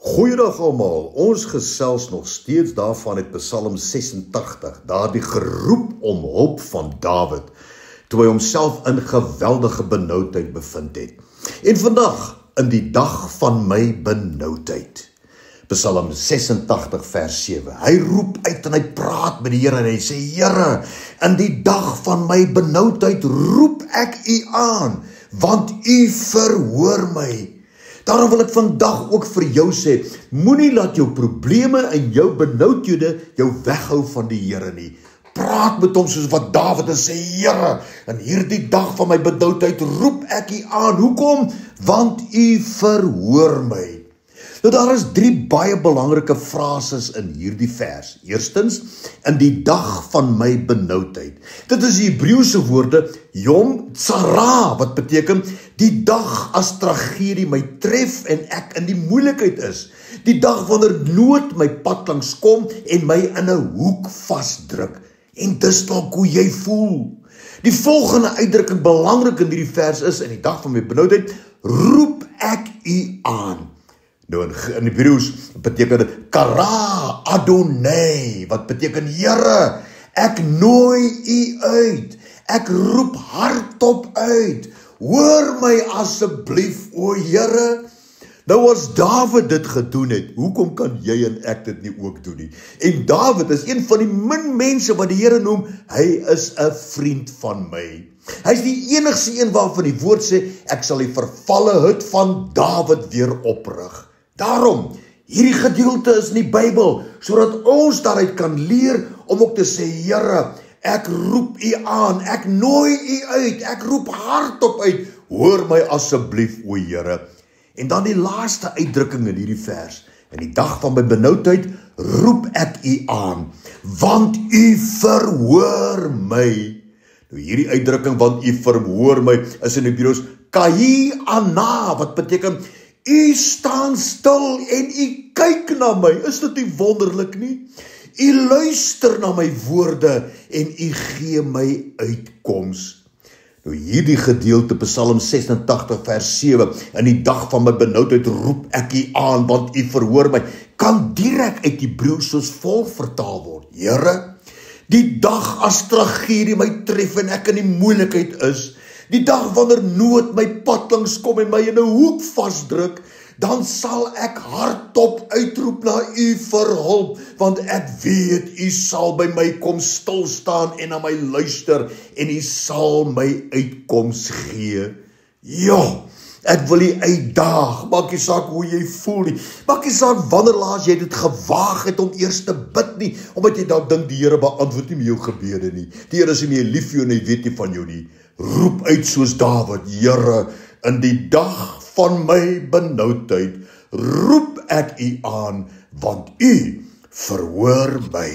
Goeiedag almal, ons gesels nog steeds daarvan uit Psalm 86, daardie geroep om hulp van Dawid, toe hy homself in geweldige benoudheid bevind het. En vandag, in die dag van my benoudheid, Psalm 86 vers 7, hy roep uit en hy praat met die Here en hy sê, Here, in die dag van my benoudheid roep ek u aan, want u verhoor my. Daarom wil ek vandag ook vir jou sê, moenie laat jou probleme en jou benoudhede jou weghou van die Here nie. Praat met hom soos wat Dawid en sê, Here, in hierdie dag van my benoudheid roep ek u aan. Hoekom? Want u verhoor my. Nou daar is 3 baie belangrike frases in hierdie vers. Eerstens, in die dag van my benoudheid. Dit is die Hebreëse woorde Yom Tsara, wat beteken die dag as tragedie my tref en ek in die moeilikheid is. Die dag wanneer nood my pad langs kom en my in 'n hoek vasdruk. En dis dalk hoe jy voel. Die volgende uitdrukking belangrik in hierdie vers is, in die dag van my benoudheid, roep ek u aan. Nou in Hebreëus beteken dit Kara Adonai, wat beteken Here, ek nooi u uit, ek roep hardop uit, hoor my asseblief, o Here. Nou as Dawid dit gedoen het, hoekom kan jy en ek dit nie ook doen nie? En Dawid is een van die min mense wat die Here noem, hy is 'n vriend van my. Hy is die enigste een waarvan die woord sê, ek sal die vervalle hut van Dawid weer oprig. Daarom, hierdie gedeelte is in die Bybel, sodat ons daaruit kan leer om ook te sê, Here, ek roep u aan, ek nooi u uit, ek roep hardop uit, hoor my asseblief, o Here. En dan die laaste uitdrukking in hierdie vers, in die dag van my benoudheid, roep ek u aan, want u verhoor my. Nou hierdie uitdrukking, want u verhoor my, is in Hebreëus Kahi Ana, wat beteken, u staan stil en u kyk na my. Is dit nie wonderlik nie? U luister na my woorde en u gee my uitkoms. Nou hierdie gedeelte, Psalm 86 vers 7, in die dag van my benoudheid roep ek u aan, want u verhoor my, kan direk uit Hebreëus soos volg vertaal word. Here, die dag as tragedie my tref en ek in die moeilikheid is, die dag wanneer nood my pad langs kom en my in 'n hoek vasdruk, dan sal ek hardop uitroep na u vir hulp, want ek weet u sal by my kom stilstaan en na my luister en u sal my uitkoms gee. Ja, ek wil u uitdaag, maak nie saak hoe jy voel nie, maak nie saak wanneer laas jy dit gewaag het om eers te bid nie, omdat jy dalk dink die Here beantwoord nie met jou gebede nie. Die Here is nie meer lief vir jou en hy weet nie van jou nie. Roep uit soos Dawid, Here, in die dag van my benoudheid, roep ek u aan, want u verhoor my.